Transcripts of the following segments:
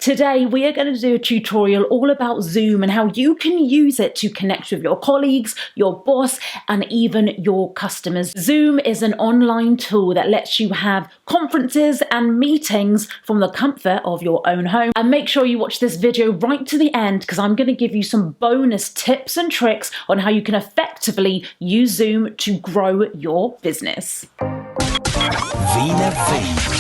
Today we are going to do a tutorial all about Zoom and how you can use it to connect with your colleagues, your boss, and even your customers. Zoom is an online tool that lets you have conferences and meetings from the comfort of your own home. And make sure you watch this video right to the end because I'm going to give you some bonus tips and tricks on how you can effectively use Zoom to grow your business. Veena V.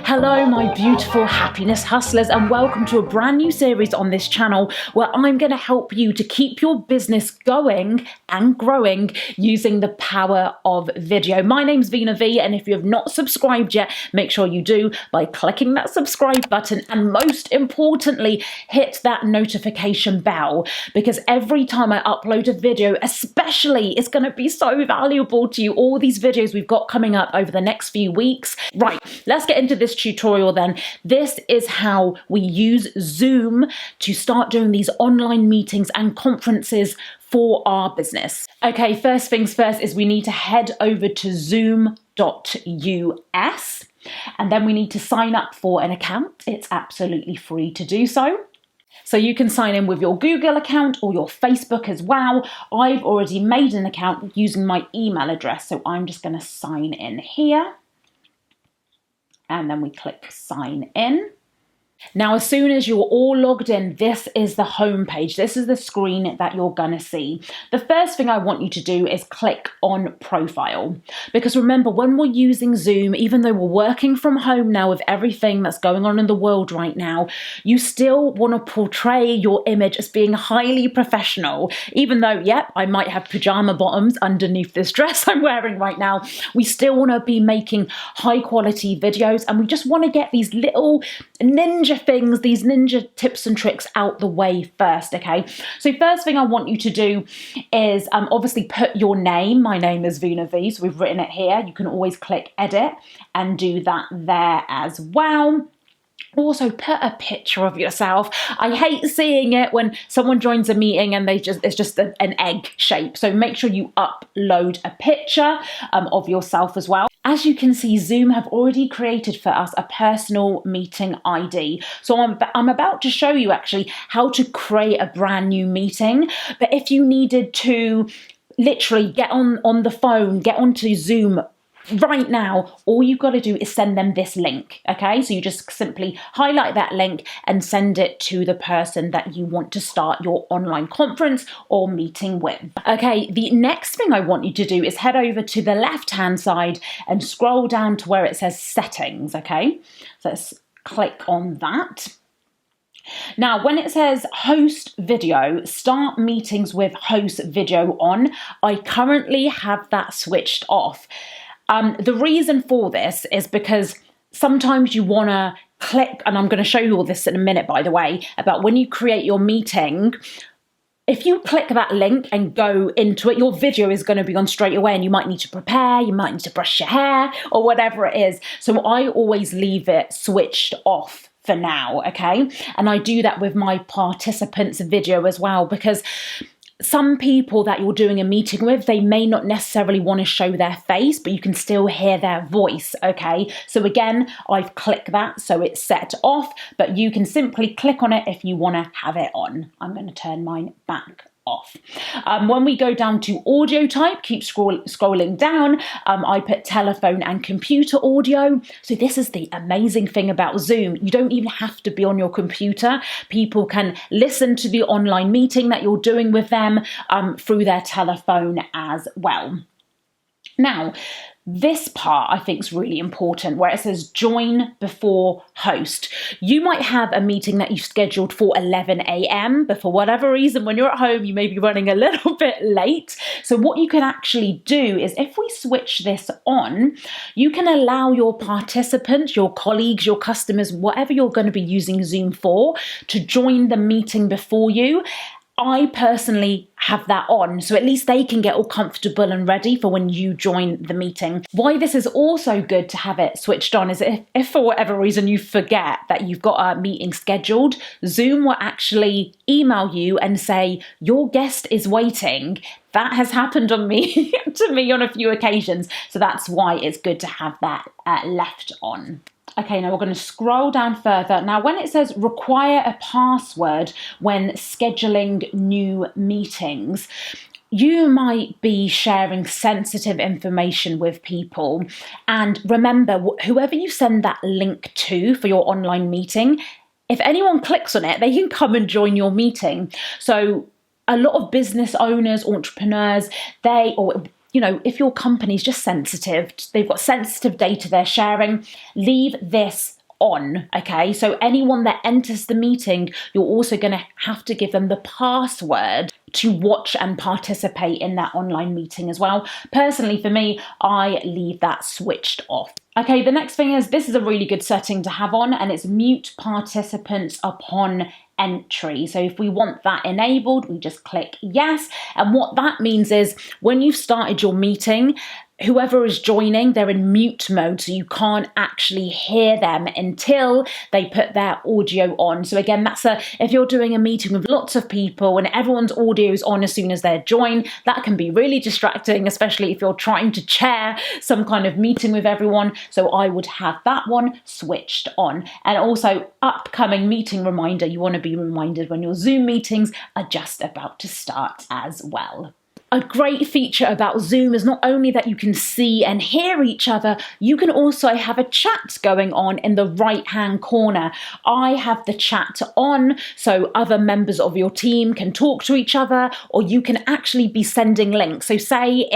Hello my beautiful happiness hustlers, and welcome to a brand new series on this channel where I'm going to help you to keep your business going and growing using the power of video. My name's Veena V, and if you have not subscribed yet, make sure you do by clicking that subscribe button, and most importantly hit that notification bell, because every time I upload a video especially, it's going to be so valuable to you. All these videos we've got coming up over the next few weeks. Right, let's get into this tutorial then. This is how we use Zoom to start doing these online meetings and conferences for our business. Okay, first things first is we need to head over to zoom.us, and then we need to sign up for an account. It's absolutely free to do so. So you can sign in with your Google account or your Facebook as well. I've already made an account using my email address, so I'm just going to sign in here. And then we click sign in. Now, as soon as you're all logged in, this is the home page. This is the screen that you're gonna see. The first thing I want you to do is click on profile. Because remember, when we're using Zoom, even though we're working from home now with everything that's going on in the world right now, you still wanna portray your image as being highly professional. Even though, yep, I might have pajama bottoms underneath this dress I'm wearing right now, we still wanna be making high quality videos, and we just wanna get these little ninja things, these ninja tips and tricks out the way first, okay? So first thing I want you to do is obviously put your name. My name is Veena V, so we've written it here. You can always click edit and do that there as well. Also put a picture of yourself. I hate seeing it when someone joins a meeting and it's just an egg shape. So make sure you upload a picture of yourself as well. As you can see, Zoom have already created for us a personal meeting ID. So I'm about to show you actually how to create a brand new meeting. But if you needed to literally get on the phone, get onto Zoom right now, all you've got to do is send them this link, okay? So you just simply highlight that link and send it to the person that you want to start your online conference or meeting with. Okay, the next thing I want you to do is head over to the left-hand side and scroll down to where it says settings, okay? So let's click on that. Now, when it says host video, start meetings with host video on, I currently have that switched off. The reason for this is because sometimes you want to click, and I'm going to show you all this in a minute, by the way, about when you create your meeting. If you click that link and go into it, your video is going to be on straight away, and you might need to prepare, you might need to brush your hair or whatever it is. So I always leave it switched off for now, okay? And I do that with my participants video as well, because some people that you're doing a meeting with, they may not necessarily want to show their face, but you can still hear their voice, okay? So again, I've clicked that, so it's set off, but you can simply click on it if you want to have it on. I'm going to turn mine back off. When we go down to audio type, keep scrolling down, I put telephone and computer audio. So this is the amazing thing about Zoom. You don't even have to be on your computer. People can listen to the online meeting that you're doing with them through their telephone as well. Now, this part I think is really important, where it says join before host. You might have a meeting that you've scheduled for 11 a.m. but for whatever reason, when you're at home, you may be running a little bit late. So what you can actually do is, if we switch this on, you can allow your participants, your colleagues, your customers, whatever you're going to be using Zoom for, to join the meeting before you. I personally have that on, so at least they can get all comfortable and ready for when you join the meeting. Why this is also good to have it switched on is if for whatever reason you forget that you've got a meeting scheduled, Zoom will actually email you and say, your guest is waiting. That has happened to me on a few occasions, so that's why it's good to have that left on. Okay, now we're going to scroll down further. Now, when it says require a password when scheduling new meetings, you might be sharing sensitive information with people. And remember, whoever you send that link to for your online meeting, if anyone clicks on it, they can come and join your meeting. So a lot of business owners, entrepreneurs, if your company's just sensitive, they've got sensitive data they're sharing, leave this on, okay? So anyone that enters the meeting, you're also going to have to give them the password to watch and participate in that online meeting as well. Personally, for me, I leave that switched off. Okay, the next thing is, this is a really good setting to have on, and it's mute participants upon entry. So if we want that enabled, we just click yes. And what that means is when you've started your meeting, whoever is joining, they're in mute mode, so you can't actually hear them until they put their audio on. So again, if you're doing a meeting with lots of people and everyone's audio is on as soon as they're joined, that can be really distracting, especially if you're trying to chair some kind of meeting with everyone. So I would have that one switched on. And also, upcoming meeting reminder, you want to be reminded when your Zoom meetings are just about to start as well. A great feature about Zoom is not only that you can see and hear each other, you can also have a chat going on in the right-hand corner. I have the chat on, so other members of your team can talk to each other, or you can actually be sending links. So say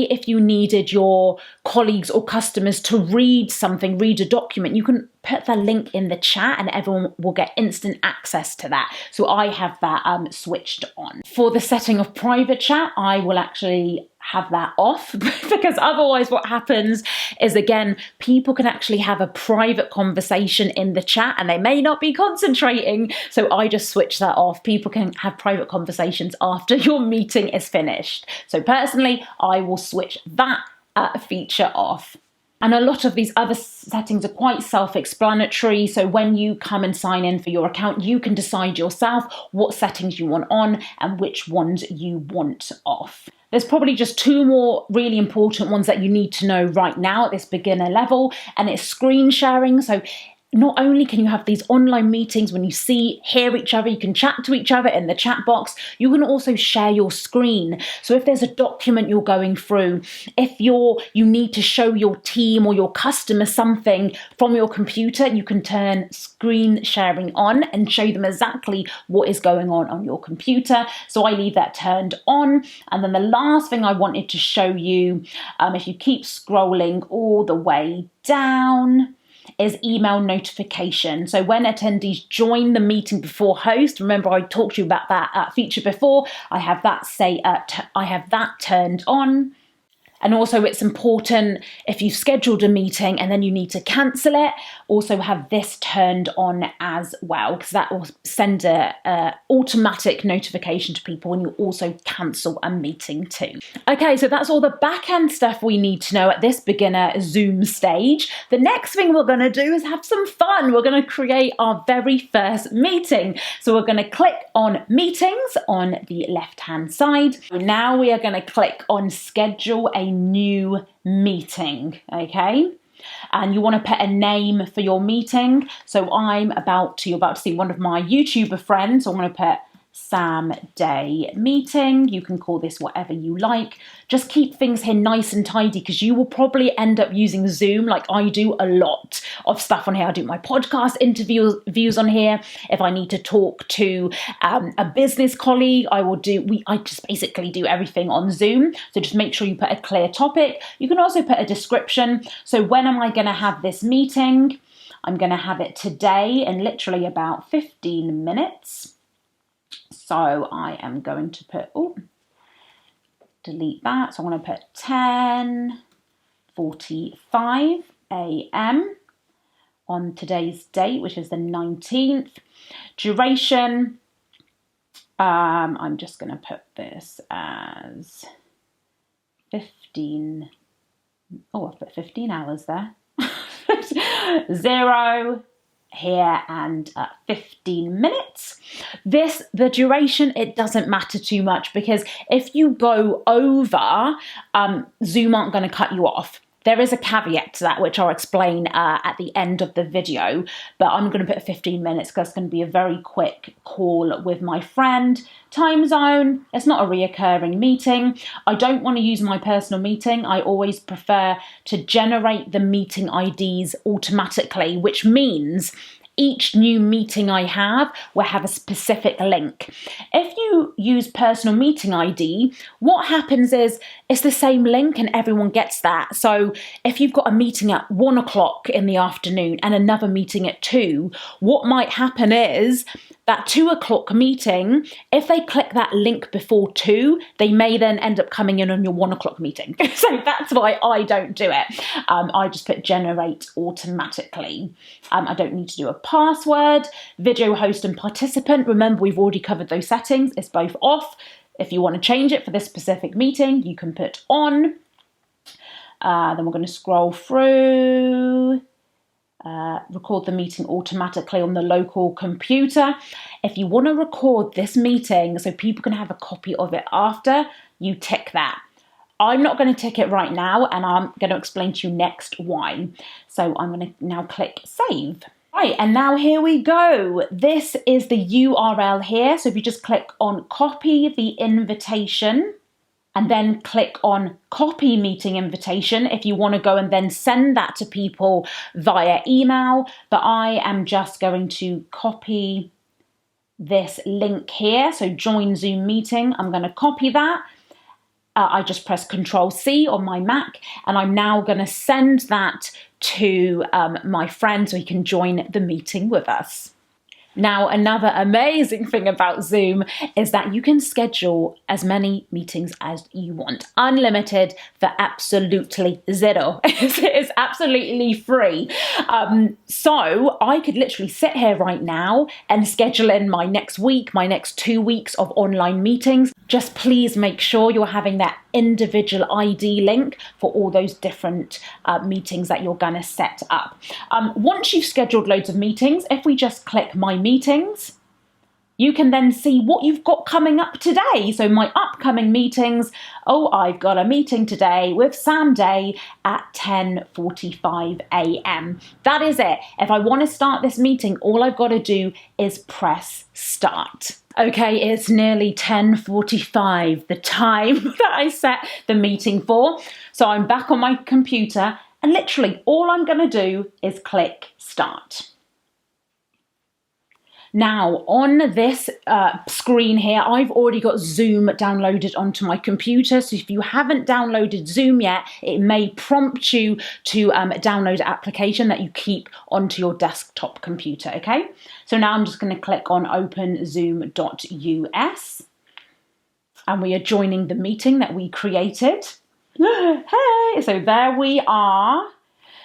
if you needed your colleagues or customers to read a document, you can put the link in the chat and everyone will get instant access to that. So I have that switched on. For the setting of private chat, I will actually have that off because otherwise what happens is, again, people can actually have a private conversation in the chat and they may not be concentrating. So I just switch that off. People can have private conversations after your meeting is finished. So personally, I will switch that feature off. And a lot of these other settings are quite self-explanatory. So when you come and sign in for your account, you can decide yourself what settings you want on and which ones you want off. There's probably just two more really important ones that you need to know right now at this beginner level, and it's screen sharing. So not only can you have these online meetings when you hear each other, you can chat to each other in the chat box, you can also share your screen. So if there's a document you're going through, if you need to show your team or your customer something from your computer, you can turn screen sharing on and show them exactly what is going on your computer. So I leave that turned on. And then the last thing I wanted to show you, if you keep scrolling all the way down, is email notification. So when attendees join the meeting before host, remember I talked to you about that feature before, I have that turned on. And also it's important if you've scheduled a meeting and then you need to cancel it, also have this turned on as well, because that will send a automatic notification to people when you also cancel a meeting too. Okay, so that's all the back end stuff we need to know at this beginner Zoom stage. The next thing we're going to do is have some fun. We're going to create our very first meeting. So we're going to click on meetings on the left hand side. Now we are going to click on schedule a new meeting, okay? And you want to put a name for your meeting. So you're about to see one of my YouTuber friends. So I'm going to put Sam Day meeting. You can call this whatever you like. Just keep things here nice and tidy because you will probably end up using Zoom like I do a lot of stuff on here. I do my podcast interviews on here. If I need to talk to a business colleague, I just basically do everything on Zoom. So just make sure you put a clear topic. You can also put a description. So when am I going to have this meeting? I'm going to have it today in literally about 15 minutes. So I am going to put, delete that. So I'm going to put 10:45 a.m. on today's date, which is the 19th. Duration, I'm just going to put this as 15. Oh, I've put 15 hours there. 0 here and 15 minutes. The duration, it doesn't matter too much because if you go over, Zoom aren't going to cut you off. There is a caveat to that, which I'll explain at the end of the video, but I'm going to put 15 minutes because it's going to be a very quick call with my friend. Time zone, it's not a reoccurring meeting. I don't want to use my personal meeting. I always prefer to generate the meeting IDs automatically, which means each new meeting I have will have a specific link. If you use personal meeting ID, what happens is it's the same link and everyone gets that. So if you've got a meeting at 1 o'clock in the afternoon and another meeting at 2, what might happen is that 2 o'clock meeting, if they click that link before 2, they may then end up coming in on your 1 o'clock meeting. So that's why I don't do it. I just put generate automatically. I don't need to do a password. Video host and participant, remember we've already covered those settings. It's both off. If you want to change it for this specific meeting, you can put on. Then we're going to scroll through. Record the meeting automatically on the local computer. If you want to record this meeting so people can have a copy of it after, you tick that. I'm not going to tick it right now, and I'm going to explain to you next why. So I'm going to now click save. Right, and now here we go. This is the URL here. So if you just click on copy the invitation, and then click on copy meeting invitation if you want to go and then send that to people via email. But I am just going to copy this link here. So join Zoom meeting. I'm going to copy that. I just press Control-C on my Mac, and I'm now going to send that to my friend so he can join the meeting with us. Now, another amazing thing about Zoom is that you can schedule as many meetings as you want. Unlimited for absolutely zero. It's absolutely free. So I could literally sit here right now and schedule in my next week, my next 2 weeks of online meetings. Just please make sure you're having that individual ID link for all those different meetings that you're going to set up. Once you've scheduled loads of meetings, if we just click My Meetings, you can then see what you've got coming up today. So my upcoming meetings, I've got a meeting today with Sam Day at 10:45 a.m. That is it. If I want to start this meeting, all I've got to do is press start. Okay, it's nearly 10:45, the time that I set the meeting for. So I'm back on my computer, and literally all I'm going to do is click start. Now, on this screen here, I've already got Zoom downloaded onto my computer. So if you haven't downloaded Zoom yet, it may prompt you to download an application that you keep onto your desktop computer, okay? So now I'm just going to click on openzoom.us. And we are joining the meeting that we created. Hey! So there we are.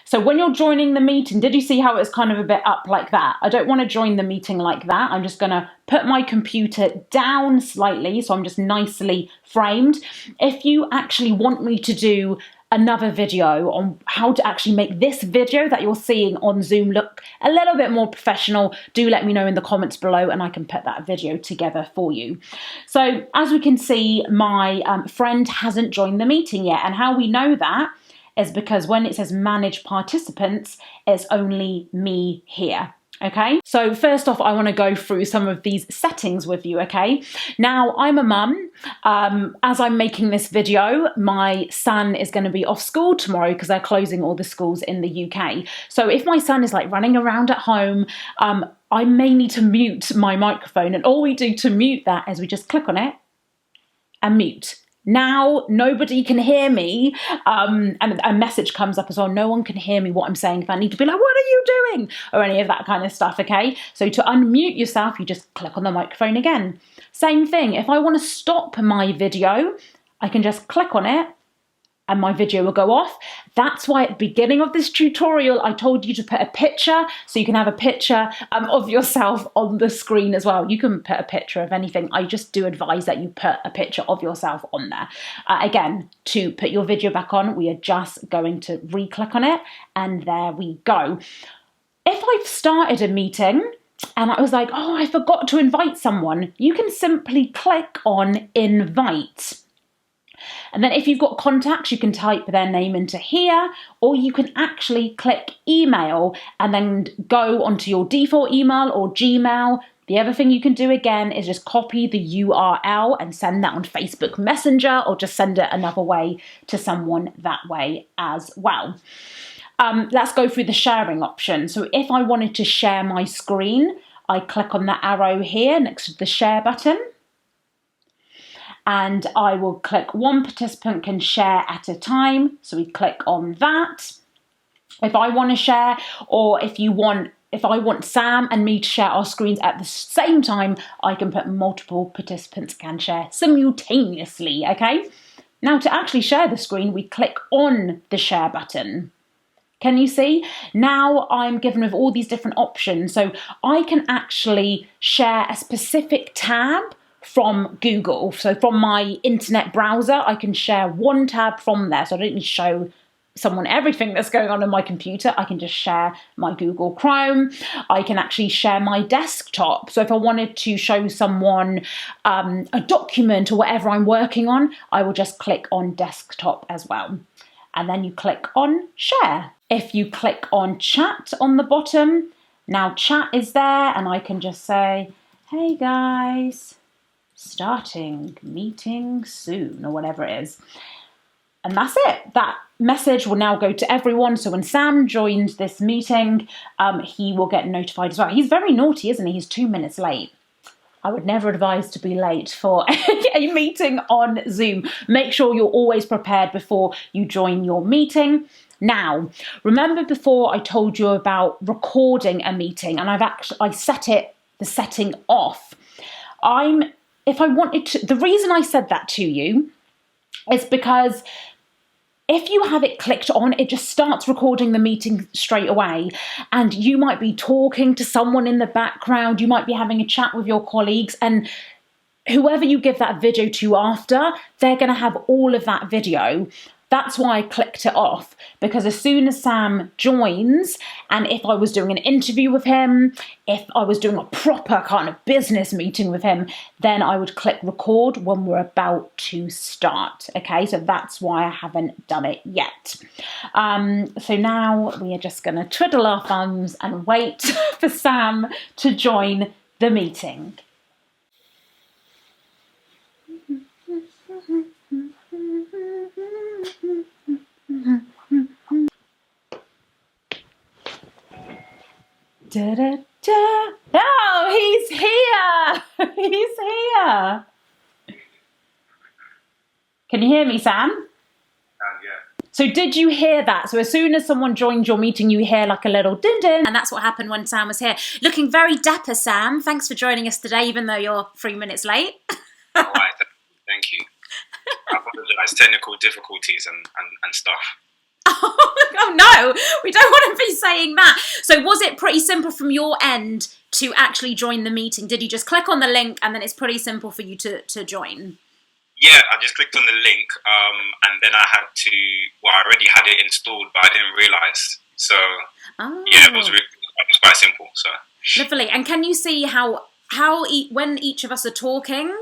So when you're joining the meeting, did you see how it's kind of a bit up like that? I don't want to join the meeting like that. I'm just going to put my computer down slightly, so I'm just nicely framed. If you actually want me to do another video on how to actually make this video that you're seeing on Zoom look a little bit more professional, do let me know in the comments below and I can put that video together for you. So as we can see, my friend hasn't joined the meeting yet, and how we know that is because when it says manage participants, it's only me here. Okay, so first off, I want to go through some of these settings with you, okay? Now, I'm a mum. As I'm making this video, my son is going to be off school tomorrow because they're closing all the schools in the UK. So if my son is like running around at home, I may need to mute my microphone, and all we do to mute that is we just click on it and mute. Now nobody can hear me, and a message comes up as well. No one can hear me what I'm saying if I need to be like, what are you doing? Or any of that kind of stuff, okay? So to unmute yourself, you just click on the microphone again. Same thing, if I want to stop my video, I can just click on it and my video will go off. That's why at the beginning of this tutorial, I told you to put a picture, so you can have a picture of yourself on the screen as well. You can put a picture of anything. I just do advise that you put a picture of yourself on there. Again, to put your video back on, we are just going to re-click on it, and there we go. If I've started a meeting and I was like, I forgot to invite someone, you can simply click on invite. And then if you've got contacts, you can type their name into here, or you can actually click email and then go onto your default email or Gmail. The other thing you can do again is just copy the URL and send that on Facebook Messenger, or just send it another way to someone that way as well. Let's go through the sharing option. So if I wanted to share my screen, I click on the arrow here next to the share button. And I will click one participant can share at a time. So we click on that. If I want to share, or if I want Sam and me to share our screens at the same time, I can put multiple participants can share simultaneously, okay? Now to actually share the screen, we click on the share button. Can you see? Now I'm given with all these different options. So I can actually share a specific tab from Google. So from my internet browser, I can share one tab from there. So I don't need to show someone everything that's going on in my computer. I can just share my Google Chrome. I can actually share my desktop. So if I wanted to show someone a document or whatever I'm working on, I will just click on desktop as well. And then you click on share. If you click on chat on the bottom, now chat is there, and I can just say, hey guys, starting meeting soon, or whatever it is. And that's it. That message will now go to everyone. So when Sam joins this meeting, he will get notified as well. He's very naughty, isn't he? He's 2 minutes late. I would never advise to be late for a meeting on Zoom. Make sure you're always prepared before you join your meeting. Now, remember before I told you about recording a meeting, and I set the setting off. The reason I said that to you is because if you have it clicked on, it just starts recording the meeting straight away. And you might be talking to someone in the background. You might be having a chat with your colleagues, and whoever you give that video to after, they're going to have all of that video. That's why I clicked it off, because as soon as Sam joins, and if I was doing an interview with him, if I was doing a proper kind of business meeting with him, then I would click record when we're about to start. Okay, so that's why I haven't done it yet. So now we are just going to twiddle our thumbs and wait for Sam to join the meeting. Da, da, da. Oh, he's here! He's here! Can you hear me, Sam? Yeah. So did you hear that? So as soon as someone joins your meeting, you hear like a little din-din. And that's what happened when Sam was here. Looking very dapper, Sam. Thanks for joining us today, even though you're 3 minutes late. All right, thank you. I apologise. Technical difficulties and stuff. Oh no, we don't want to be saying that. So was it pretty simple from your end to actually join the meeting? Did you just click on the link and then it's pretty simple for you to join? Yeah, I just clicked on the link and then I already had it installed, but I didn't realise. So yeah, it was quite simple. So lovely. And can you see how when each of us are talking,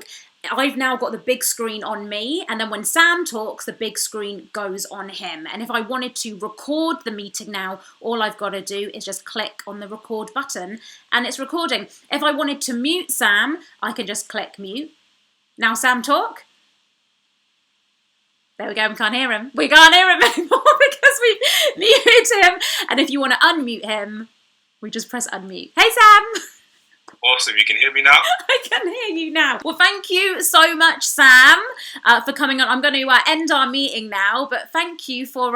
I've now got the big screen on me, and then when Sam talks, the big screen goes on him. And if I wanted to record the meeting now, all I've got to do is just click on the record button and it's recording. If I wanted to mute Sam, I can just click mute. Now Sam, talk. There we go, we can't hear him. We can't hear him anymore because we muted him. And if you want to unmute him, we just press unmute. Hey Sam! Awesome, you can hear me now? I can hear you now. Well, thank you so much, Sam, for coming on. I'm going to end our meeting now, but thank you for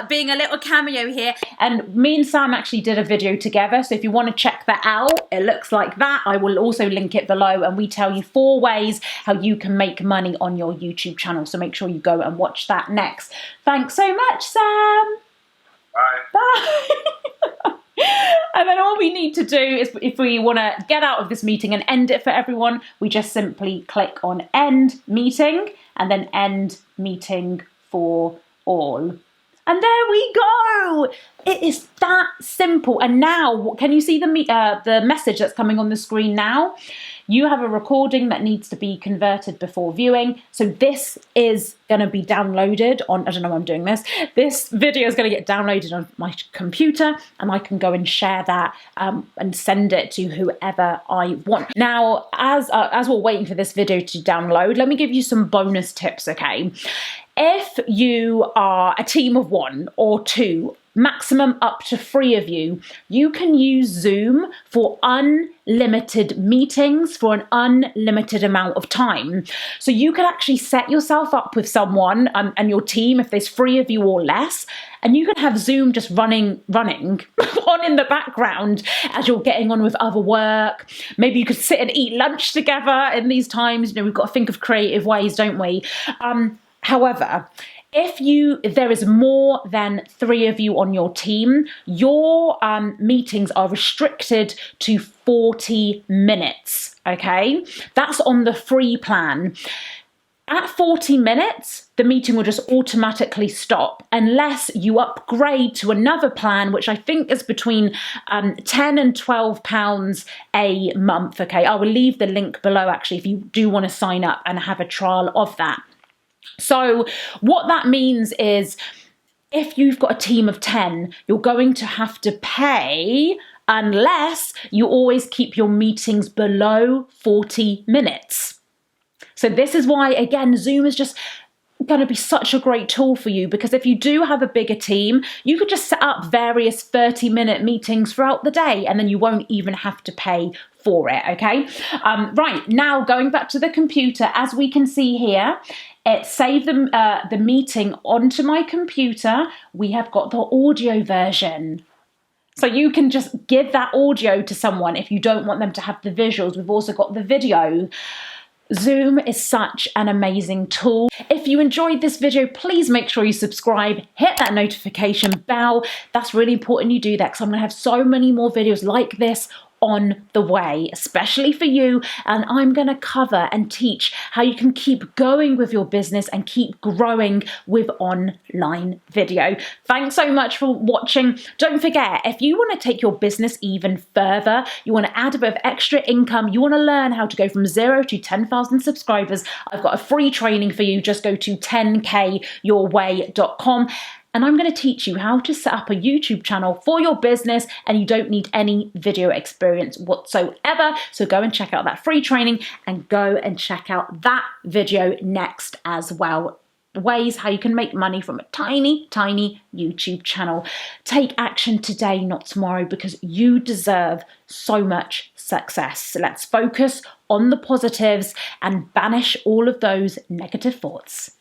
being a little cameo here. And me and Sam actually did a video together, so if you want to check that out, it looks like that. I will also link it below, and we tell you 4 ways how you can make money on your YouTube channel, so make sure you go and watch that next. Thanks so much, Sam. Bye. Bye. And then all we need to do is, if we want to get out of this meeting and end it for everyone, we just simply click on end meeting and then end meeting for all. And there we go. It is that simple. And now, can you see the message that's coming on the screen now? You have a recording that needs to be converted before viewing. So this is going to be downloaded on, I don't know why I'm doing this. This video is going to get downloaded on my computer, and I can go and share that and send it to whoever I want. Now, as we're waiting for this video to download, let me give you some bonus tips, okay? If you are a team of 1 or 2, maximum up to 3 of you, you can use Zoom for unlimited meetings for an unlimited amount of time. So you can actually set yourself up with someone and your team, if there's 3 of you or less, and you can have Zoom just running on in the background as you're getting on with other work. Maybe you could sit and eat lunch together in these times. You know, we've got to think of creative ways, don't we? However, if there is more than 3 of you on your team, your meetings are restricted to 40 minutes, okay? That's on the free plan. At 40 minutes, the meeting will just automatically stop unless you upgrade to another plan, which I think is between £10 and £12 a month, okay? I will leave the link below, actually, if you do want to sign up and have a trial of that. So what that means is if you've got a team of 10, you're going to have to pay unless you always keep your meetings below 40 minutes. So this is why, again, Zoom is just going to be such a great tool for you, because if you do have a bigger team, you could just set up various 30-minute meetings throughout the day, and then you won't even have to pay for it, okay? Right, now going back to the computer, as we can see here, it saved the meeting onto my computer. We have got the audio version. So you can just give that audio to someone if you don't want them to have the visuals. We've also got the video. Zoom is such an amazing tool. If you enjoyed this video, please make sure you subscribe, hit that notification bell. That's really important you do that, because I'm going to have so many more videos like this on the way, especially for you, and I'm going to cover and teach how you can keep going with your business and keep growing with online video. Thanks so much for watching. Don't forget, if you want to take your business even further, you want to add a bit of extra income, you want to learn how to go from 0 to 10,000 subscribers, I've got a free training for you. Just go to 10kyourway.com. And I'm going to teach you how to set up a YouTube channel for your business, and you don't need any video experience whatsoever. So go and check out that free training, and go and check out that video next as well. Ways how you can make money from a tiny YouTube channel. Take action today, not tomorrow, because you deserve so much success. So let's focus on the positives and banish all of those negative thoughts.